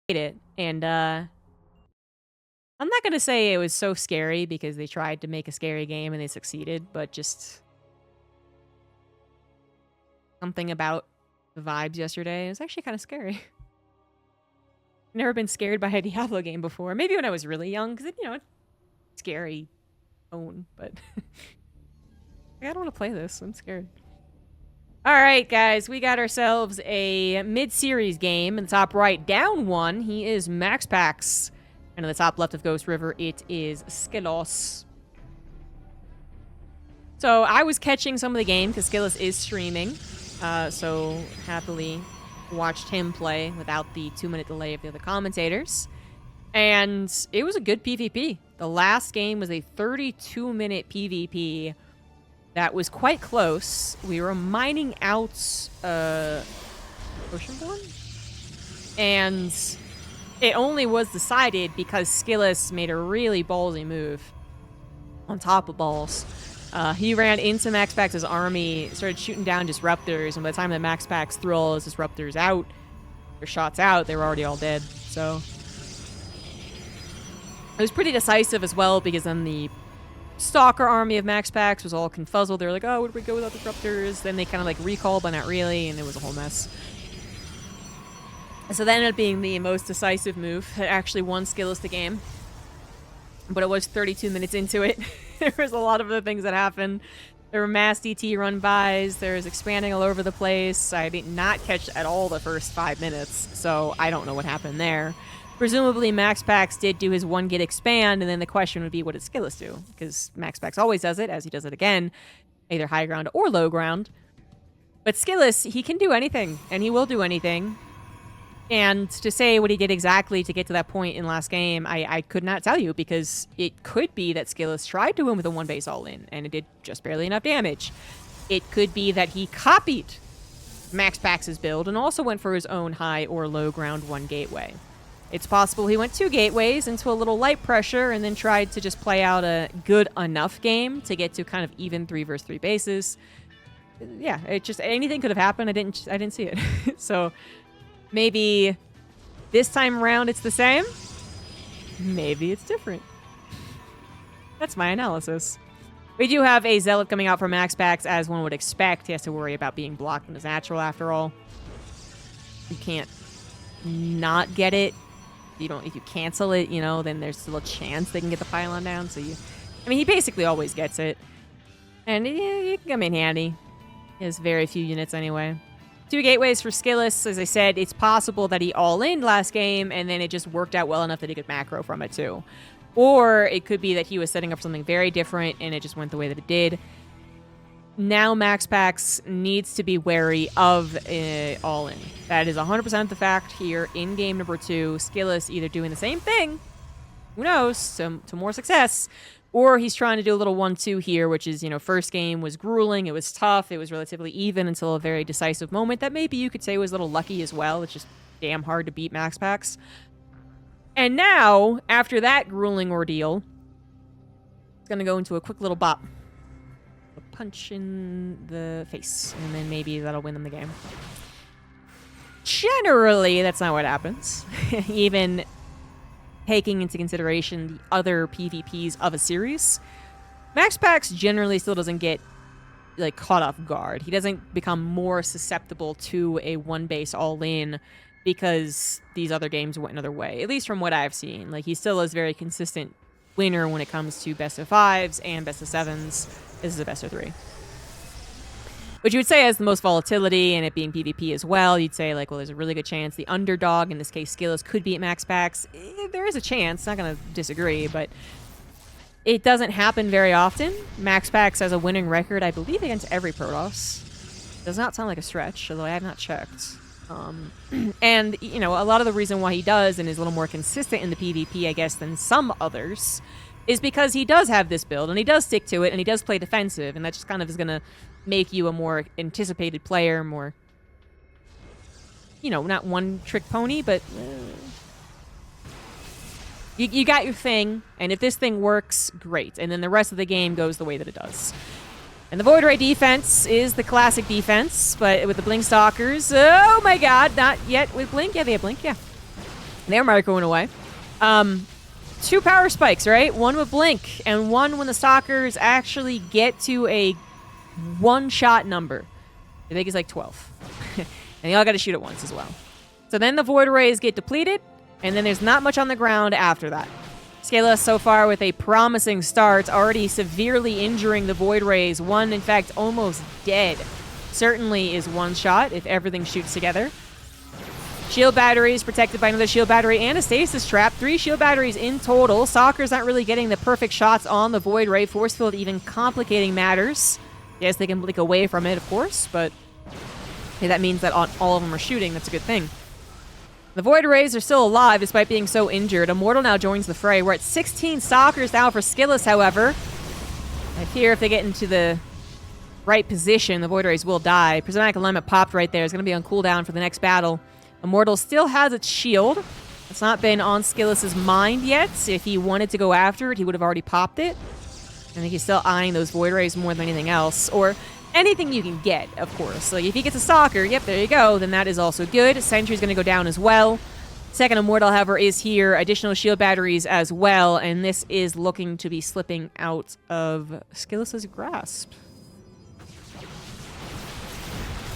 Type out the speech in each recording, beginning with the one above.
it, and I'm not gonna say it was so scary because they tried to make a scary game and they succeeded, but just something about the vibes yesterday. It was actually kind of scary. Never been scared by a Diablo game before. Maybe when I was really young, because it's scary tone, but I don't want to play this. I'm scared. All right, guys, we got ourselves a mid-series game. In the top right, down one, he is MaxPax. And in the top left of Ghost River, it is SKillous. So I was catching some of the game because SKillous is streaming. So happily watched him play without the 2-minute delay of the other commentators. And it was a good PvP. The last game was a 32-minute PvP that was quite close. We were mining out Oceanborn, and it only was decided because SKillous made a really ballsy move on top of balls. He ran into MaxPax's army, started shooting down disruptors, and by the time that MaxPax threw all his disruptors out, their shots out, they were already all dead. So it was pretty decisive as well, because then the Stalker army of MaxPax was all confuzzled. They were like, oh, where do we go without disruptors? Then they kind of like recalled, but not really, and it was a whole mess. So that ended up being the most decisive move. It actually won SKillous the game. But it was 32 minutes into it. There was a lot of other things that happened. There were mass DT run-bys. There was expanding all over the place. I did not catch at all the first 5 minutes, so I don't know what happened there. Presumably, MaxPax did do his 1-git expand, and then the question would be, what did SKillous do? Because MaxPax always does it, as he does it again, either high ground or low ground. But SKillous, he can do anything, and he will do anything. And to say what he did exactly to get to that point in last game, I could not tell you, because it could be that SKillous tried to win with a 1-base all-in, and it did just barely enough damage. It could be that he copied MaxPax's build and also went for his own high or low ground 1 gateway. It's possible he went 2 gateways into a little light pressure and then tried to just play out a good enough game to get to kind of even 3 versus 3 bases. Yeah, it just, anything could have happened. I didn't see it. So maybe this time around it's the same. Maybe it's different. That's my analysis. We do have a Zealot coming out for MaxPax, as one would expect. He has to worry about being blocked in his natural after all. You can't not get it. If you cancel it, then there's still a chance they can get the pylon down. So he basically always gets it. And it can come in handy. He has very few units anyway. 2 gateways for SKillous. As I said, it's possible that he all-in last game, and then it just worked out well enough that he could macro from it too. Or it could be that he was setting up something very different, and it just went the way that it did. Now MaxPax needs to be wary of all-in. That is 100% the fact here in game number 2. SKillous either doing the same thing, who knows, to more success, or he's trying to do a little 1-2 here, which is, first game was grueling, it was tough, it was relatively even until a very decisive moment that maybe you could say was a little lucky as well. It's just damn hard to beat MaxPax. And now, after that grueling ordeal, it's going to go into a quick little bop. A punch in the face, and then maybe that'll win them the game. Generally, that's not what happens. Even taking into consideration the other PvPs of a series, MaxPax generally still doesn't get caught off guard. He doesn't become more susceptible to a 1-base all-in because these other games went another way, at least from what I've seen. He still is very consistent winner when it comes to best of 5s and best of 7s. This is a best of 3. Which you would say has the most volatility, and it being PvP as well. You'd say, well, there's a really good chance the underdog, in this case SKillous, could beat MaxPax. There is a chance, not going to disagree, but it doesn't happen very often. MaxPax has a winning record, I believe, against every Protoss. Does not sound like a stretch, although I have not checked. And, a lot of the reason why he does and is a little more consistent in the PvP, I guess, than some others, is because he does have this build, and he does stick to it, and he does play defensive, and that just kind of is going to make you a more anticipated player, more, not one-trick pony, but you got your thing, and if this thing works, great, and then the rest of the game goes the way that it does. And the Void Ray defense is the classic defense, but with the Blink Stalkers, oh my god, not yet with Blink. Yeah, they have Blink, yeah. They're microing away. 2 power spikes, right? One with Blink, and one when the Stalkers actually get to a one-shot number. I think it's like 12. And they all got to shoot at once as well. So then the Void Rays get depleted, and then there's not much on the ground after that. SKillous so far with a promising start, already severely injuring the Void Rays. One, in fact, almost dead. Certainly is one shot if everything shoots together. Shield batteries protected by another shield battery and a stasis trap. 3 shield batteries in total. Stalker's not really getting the perfect shots on the Void Ray. Force field even complicating matters. Yes, they can blink away from it, of course, but hey, that means that all of them are shooting. That's a good thing. The Void Rays are still alive despite being so injured. Immortal now joins the fray. We're at 16 Stalkers now for SKillous, however. I fear if they get into the right position, the Void Rays will die. Prismatic Alignment popped right there. It's going to be on cooldown for the next battle. Immortal still has its shield. It's not been on Skillous's mind yet. If he wanted to go after it, he would have already popped it. I think he's still eyeing those Void Rays more than anything else. Or anything you can get, of course. Like, if he gets a Stalker, yep, there you go, then that is also good. Sentry's going to go down as well. Second Immortal, however, is here. Additional shield batteries as well. And this is looking to be slipping out of Skillous's grasp.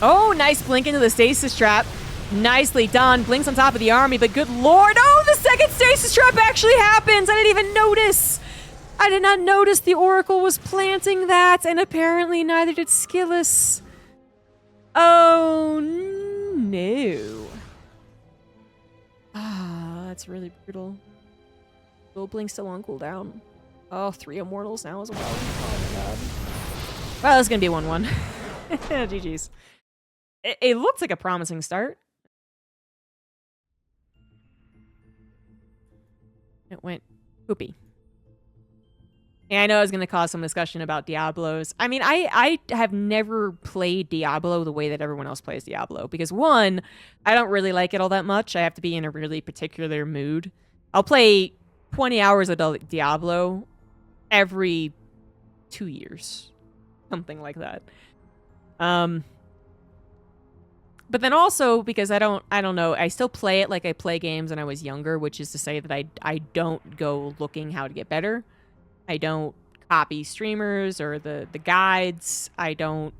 Oh, nice blink into the stasis trap. Nicely done. Blinks on top of the army, but good lord. Oh, the second stasis trap actually happens. I didn't even notice. I did not notice the Oracle was planting that, and apparently neither did SKillous. Oh, no. Ah, that's really brutal. Will Blink still on cooldown. Oh, 3 Immortals now as well. Oh, my god. Well, it's going to be 1-1. GG's. It looks like a promising start. It went poopy. Yeah, I know I was going to cause some discussion about Diablos. I mean, I have never played Diablo the way that everyone else plays Diablo. Because, one, I don't really like it all that much. I have to be in a really particular mood. I'll play 20 hours of Diablo every 2 years. Something like that. But then also, because I don't know, I still play it like I play games when I was younger, which is to say that I don't go looking how to get better. I don't copy streamers or the guides. I don't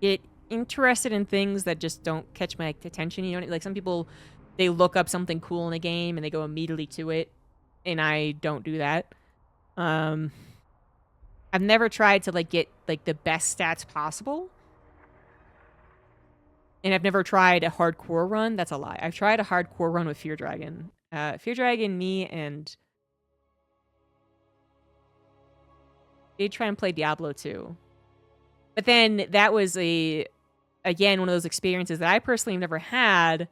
get interested in things that just don't catch my attention. You know, like some people, they look up something cool in a game and they go immediately to it, and I don't do that. I've never tried to like get like the best stats possible. And I've never tried a hardcore run. That's a lie. I've tried a hardcore run with Fear Dragon. Fear Dragon, me, and did try and play Diablo 2. But then that was again, one of those experiences that I personally have never had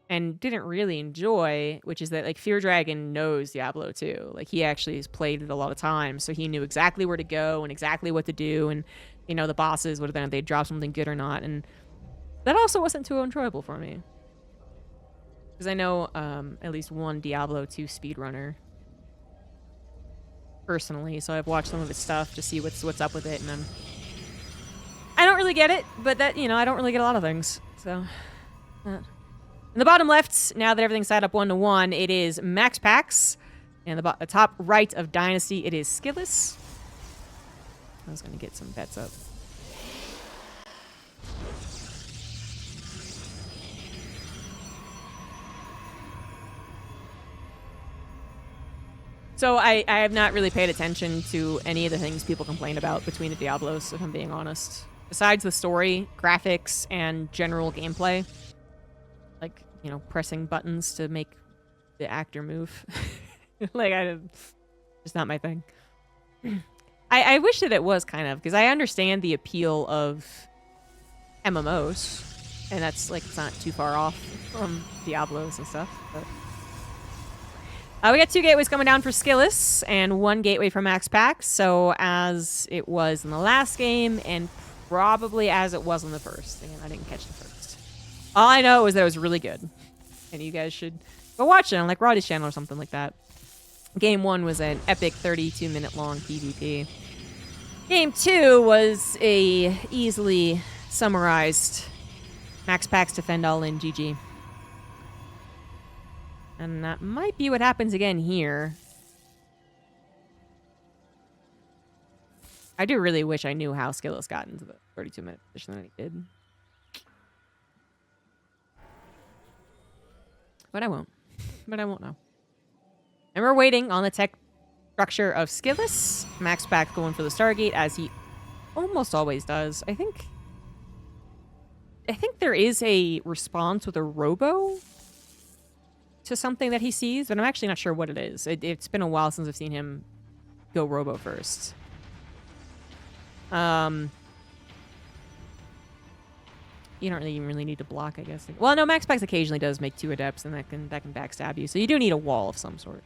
and didn't really enjoy, which is that like Fear Dragon knows Diablo 2. Like he actually has played it a lot of times, so he knew exactly where to go and exactly what to do, and you know the bosses, whether they'd drop something good or not. And that also wasn't too enjoyable for me. Because I know at least one Diablo 2 speedrunner. Personally, so I've watched some of his stuff to see what's up with it, and I don't really get it, but that, you know, I don't really get a lot of things. So, in the bottom left, now that everything's set up 1-1, it is MaxPax. And the top right of Dynasty, it is SKillous. I was going to get some bets up. So I have not really paid attention to any of the things people complain about between the Diablos, if I'm being honest. Besides the story, graphics, and general gameplay. Like, you know, pressing buttons to make the actor move. Like, it's not my thing. I wish that it was, kind of, because I understand the appeal of MMOs. And that's, like, it's not too far off from Diablos and stuff, but we got 2 gateways coming down for SKillous and 1 gateway for MaxPax. So as it was in the last game and probably as it was in the first. Again, I didn't catch the first. All I know is that it was really good. And you guys should go watch it on like Roddy's channel or something like that. Game 1 was an epic 32-minute long PvP. Game 2 was a easily summarized MaxPax defend all in GG. And that might be what happens again here. I do really wish I knew how SKillous got into the 32-minute position that he did. But I won't. But I won't know. And we're waiting on the tech structure of SKillous. MaxPax going for the Stargate, as he almost always does. I think there is a response with a robo to something that he sees, but I'm actually not sure what it is. It's been a while since I've seen him go robo first. You don't really need to block, I guess. Well, no, MaxPax occasionally does make 2 adepts, and that can backstab you. So you do need a wall of some sort.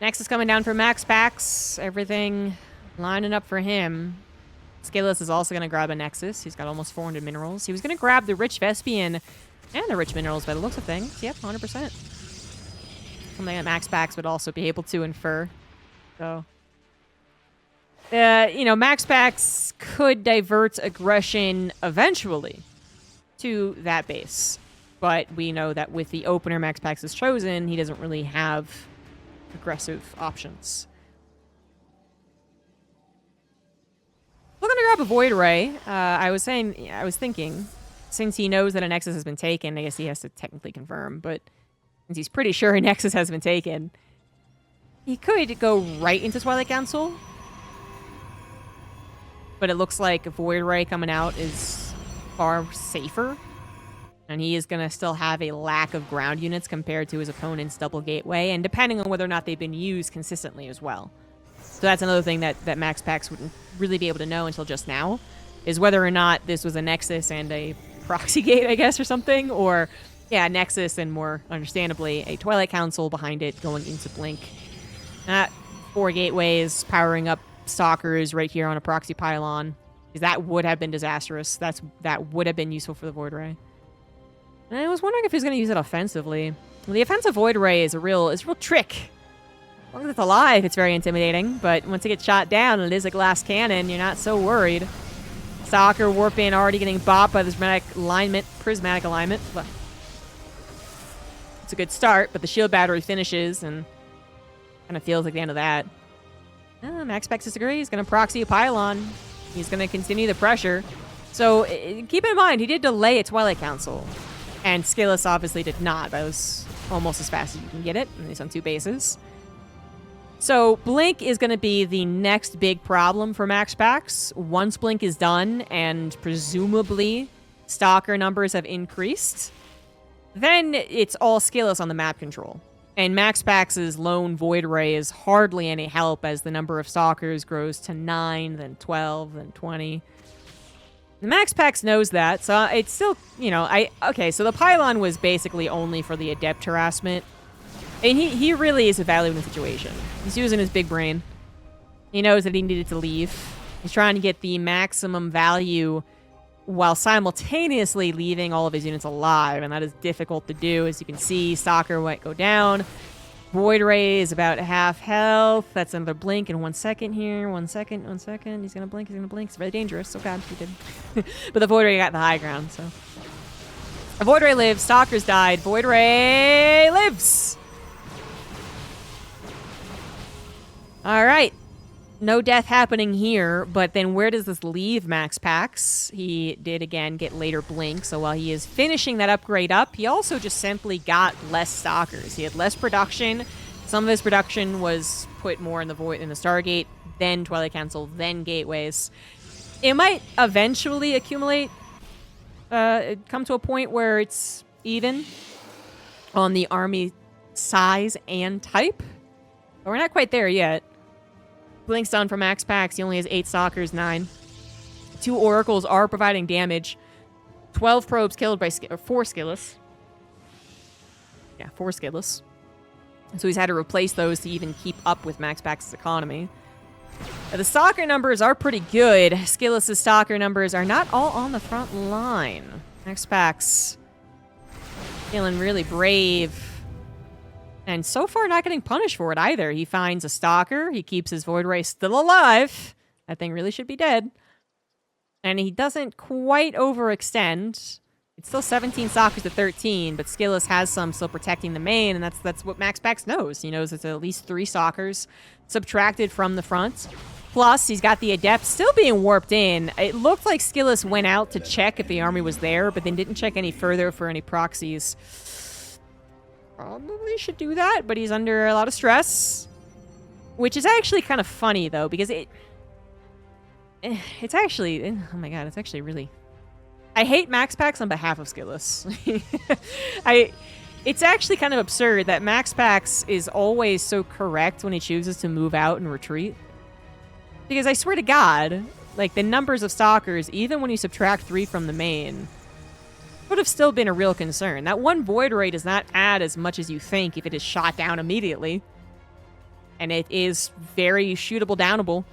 Next is coming down for MaxPax. Everything lining up for him. SKillous is also going to grab a Nexus. He's got almost 400 minerals. He was going to grab the Rich Vespian and the Rich Minerals by the looks of things. Yep, 100%. Something that MaxPax would also be able to infer. So, you know, MaxPax could divert aggression eventually to that base. But we know that with the opener MaxPax has chosen, he doesn't really have aggressive options. We're gonna grab a Void Ray. I was thinking, since he knows that a Nexus has been taken, I guess he has to technically confirm, but since he's pretty sure a Nexus has been taken, he could go right into Twilight Council. But it looks like a Void Ray coming out is far safer. And he is going to still have a lack of ground units compared to his opponent's double gateway, and depending on whether or not they've been used consistently as well. So that's another thing that MaxPax wouldn't really be able to know until just now, is whether or not this was a Nexus and a proxy gate, I guess, or something, or, yeah, Nexus and, more understandably, a Twilight Council behind it going into Blink. Not 4 gateways powering up Stalkers right here on a proxy pylon, because that would have been disastrous. That would have been useful for the Void Ray. And I was wondering if he's going to use it offensively. Well, the offensive Void Ray is a real trick. As long as it's alive, it's very intimidating. But once it gets shot down and it is a glass cannon, you're not so worried. Stalker Warpin already getting bopped by this prismatic alignment. Well, it's a good start, but the shield battery finishes and kind of feels like the end of that. MaxPax disagrees. He's going to proxy a pylon. He's going to continue the pressure. So keep in mind, he did delay a Twilight Council. And SKillous obviously did not. That was almost as fast as you can get it. And he's on 2 bases. So Blink is going to be the next big problem for MaxPax. Once Blink is done, and presumably Stalker numbers have increased, then it's all SKillous on the map control. And MaxPax's lone Void Ray is hardly any help as the number of Stalkers grows to 9, then 12, then 20. The MaxPax knows that, so it's still, you know, okay, so the pylon was basically only for the adept harassment. And he really is evaluating the situation. He's using his big brain. He knows that he needed to leave. He's trying to get the maximum value while simultaneously leaving all of his units alive, and that is difficult to do. As you can see, Stalker might go down. Void Ray is about half health. That's another blink in 1 second here. 1 second, 1 second. He's gonna blink, he's gonna blink. It's very dangerous. Oh god, he did. But the Void Ray got the high ground, so. The Void Ray lives. Stalker's died. Void Ray lives! Alright. No death happening here, but then where does this leave MaxPax? He did, again, get later blink, so while he is finishing that upgrade up, he also just simply got less Stalkers. He had less production. Some of his production was put more in the Void, in the Stargate, then Twilight Council, then Gateways. It might eventually accumulate, come to a point where it's even on the army size and type, but we're not quite there yet. Blink's done for MaxPax. He only has 8 Stalkers, 9. 2 Oracles are providing damage. 12 probes killed by 4 Skillous. Yeah, 4 Skillous. So he's had to replace those to even keep up with MaxPax's economy. Now, the Stalker numbers are pretty good. Skillous' Stalker numbers are not all on the front line. MaxPax feeling really brave. And so far, not getting punished for it either. He finds a stalker. He keeps his Void Ray still alive. That thing really should be dead. And he doesn't quite overextend. It's still 17 stalkers to 13, but SKillous has some still protecting the main, and that's what MaxPax knows. He knows it's at least 3 stalkers subtracted from the front. Plus, he's got the Adept still being warped in. It looked like SKillous went out to check if the army was there, but then didn't check any further for any proxies. Probably should do that, but he's under a lot of stress. Which is actually kind of funny, though, because it's actually... Oh my god, it's actually really... I hate MaxPax on behalf of SKillous. It's actually kind of absurd that MaxPax is always so correct when he chooses to move out and retreat. Because I swear to God, like, the numbers of stalkers, even when you subtract 3 from the main, would have still been a real concern. That one Void Ray does not add as much as you think if it is shot down immediately. And it is very shootable downable.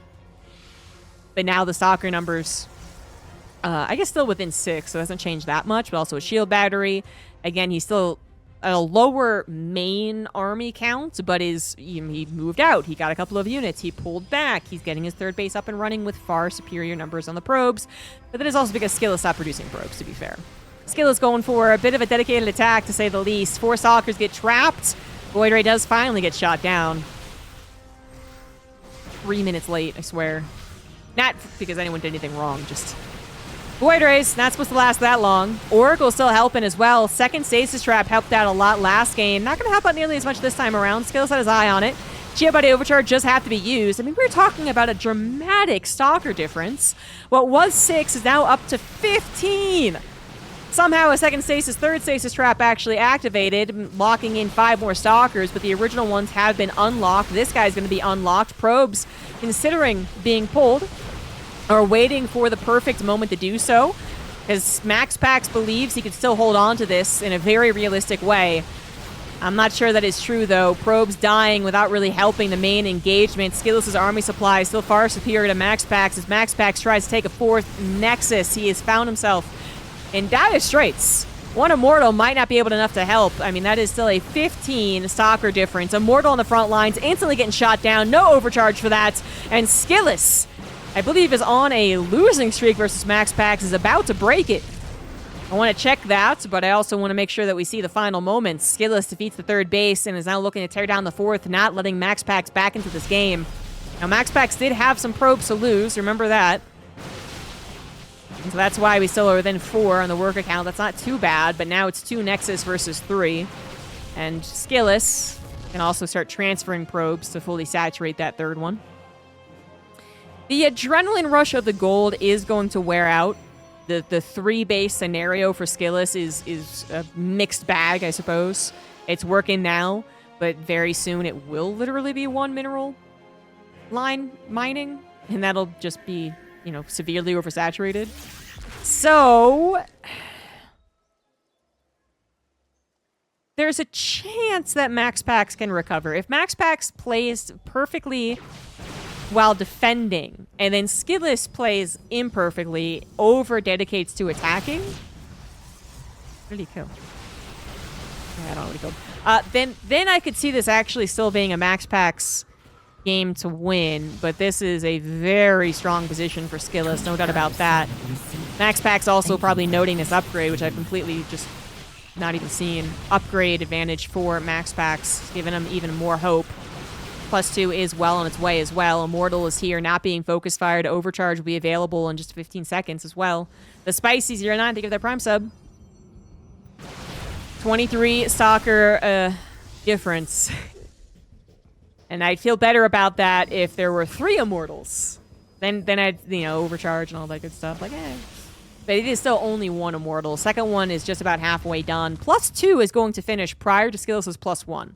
But now the stalker numbers... I guess still within 6, so it hasn't changed that much, but also a shield battery. Again, he's still a lower main army count, but he moved out. He got a couple of units. He pulled back. He's getting his third base up and running with far superior numbers on the probes. But that is also because SKillous stopped producing probes, to be fair. SKillous going for a bit of a dedicated attack, to say the least. 4 stalkers get trapped. Void Ray does finally get shot down. 3 minutes late, I swear. Not because anyone did anything wrong, just... Void Rays, not supposed to last that long. Oracle still helping as well. Second Stasis Trap helped out a lot last game. Not going to help out nearly as much this time around. SKillous had his eye on it. Geo Body Overcharge just have to be used. I mean, we're talking about a dramatic stalker difference. What was 6 is now up to 15. Somehow a second Stasis, third Stasis Trap actually activated, locking in 5 more stalkers, but the original ones have been unlocked. This guy's going to be unlocked. Probes considering being pulled, or waiting for the perfect moment to do so, because MaxPax believes he could still hold on to this in a very realistic way. I'm not sure that is true, though. Probes dying without really helping the main engagement. SKillous' army supply is still far superior to MaxPax, as MaxPax tries to take a 4th Nexus. He has found himself in dire straits. One Immortal might not be able enough to help. I mean, that is still a 15 stalker difference. Immortal on the front lines, instantly getting shot down. No overcharge for that. And SKillous, I believe, is on a losing streak versus MaxPax, is about to break it. I want to check that, but I also want to make sure that we see the final moments. SKillous defeats the 3rd base and is now looking to tear down the 4th, not letting MaxPax back into this game. Now, MaxPax did have some probes to lose, remember that. And so that's why we still are within 4 on the work account. That's not too bad, but now it's 2 Nexus versus 3. And SKillous can also start transferring probes to fully saturate that 3rd one. The adrenaline rush of the gold is going to wear out. The 3-base scenario for SKillous is a mixed bag, I suppose. It's working now, but very soon it will literally be 1 mineral line mining, and that'll just be, you know, severely oversaturated. So there's a chance that MaxPax can recover. If MaxPax plays perfectly while defending, and then SKillous plays imperfectly, over-dedicates to attacking. Where did he kill? I don't know what he killed. Then I could see this actually still being a MaxPax game to win, but this is a very strong position for SKillous, no doubt about that. MaxPax also probably noting this upgrade, which I've completely just not even seen. Upgrade advantage for MaxPax, giving him even more hope. +2 is well on its way as well. Immortal is here, not being focus fired. Overcharge will be available in just 15 seconds as well. The Spicy's 0-9 to give their prime sub. 23 stalker difference. And I'd feel better about that if there were 3 Immortals. Then I'd, you know, overcharge and all that good stuff. Like, eh. But it is still only 1 Immortal. Second one is just about halfway done. +2 is going to finish prior to SKillous' +1.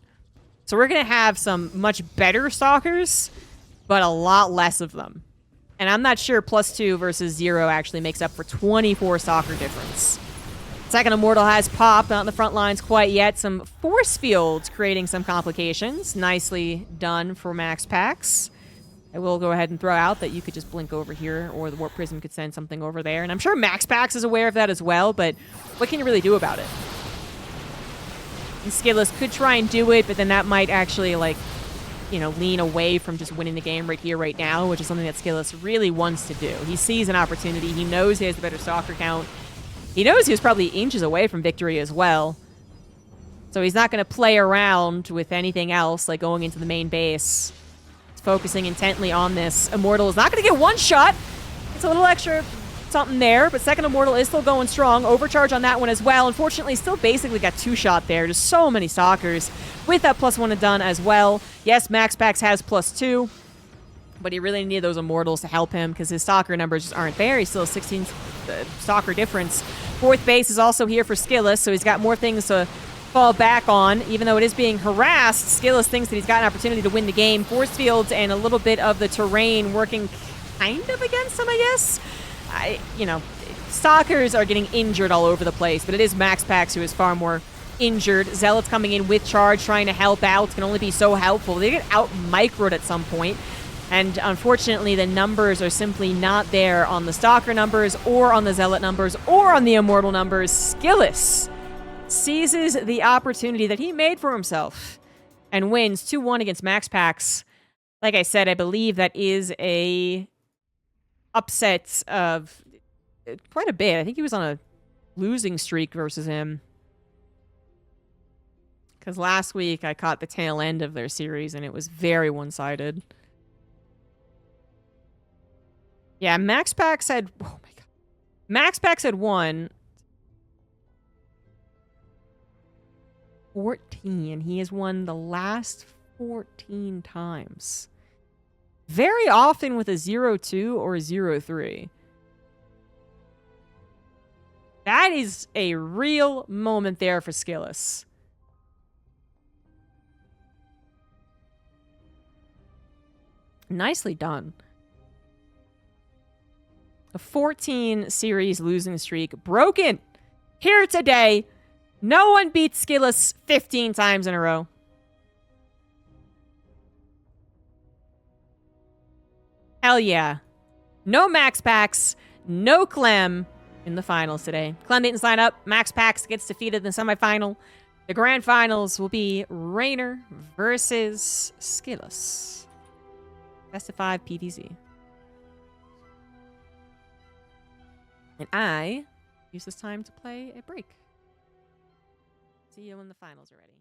So we're going to have some much better stalkers, but a lot less of them. And I'm not sure +2 versus 0 actually makes up for 24 stalker difference. Second Immortal has popped, not in the front lines quite yet. Some force fields creating some complications. Nicely done for MaxPax. I will go ahead and throw out that you could just blink over here, or the Warp Prism could send something over there. And I'm sure MaxPax is aware of that as well, but what can you really do about it? And SKillous could try and do it, but then that might actually, like, you know, lean away from just winning the game right here, right now, which is something that SKillous really wants to do. He sees an opportunity. He knows he has the better stalker count. He knows he was probably inches away from victory as well. So he's not going to play around with anything else, like going into the main base. He's focusing intently on this. Immortal is not going to get one shot. It's a little extra something there, but second Immortal is still going strong. Overcharge on that one as well. Unfortunately, still basically got 2 shot there. Just so many stalkers with that +1 done as well. Yes, MaxPax has +2, but he really needed those Immortals to help him because his stalker numbers just aren't there. He's still a 16 stalker difference. 4th base is also here for SKillous, so he's got more things to fall back on. Even though it is being harassed, SKillous thinks that he's got an opportunity to win the game. Force fields and a little bit of the terrain working kind of against him, I guess. You know, stalkers are getting injured all over the place, but it is MaxPax who is far more injured. Zealot's coming in with charge, trying to help out. Can only be so helpful. They get out-microed at some point, and unfortunately, the numbers are simply not there on the stalker numbers, or on the Zealot numbers, or on the Immortal numbers. SKillous seizes the opportunity that he made for himself and wins 2-1 against MaxPax. Like I said, I believe that is a upset of quite a bit. I think he was on a losing streak versus him. Because last week I caught the tail end of their series and it was very one-sided. Yeah, MaxPax had... Oh my god. MaxPax had won 14. He has won the last 14 times. Very often with a 0-2 or a 0-3. That is a real moment there for SKillous. Nicely done. A 14 series losing streak broken here today. No one beats SKillous 15 times in a row. Hell yeah. No MaxPax, no Clem in the finals today. Clem didn't sign up. MaxPax gets defeated in the semifinal. The grand finals will be Raynor versus SKillous. Best of 5 PvZ. And I use this time to play a break. See you when the finals are ready.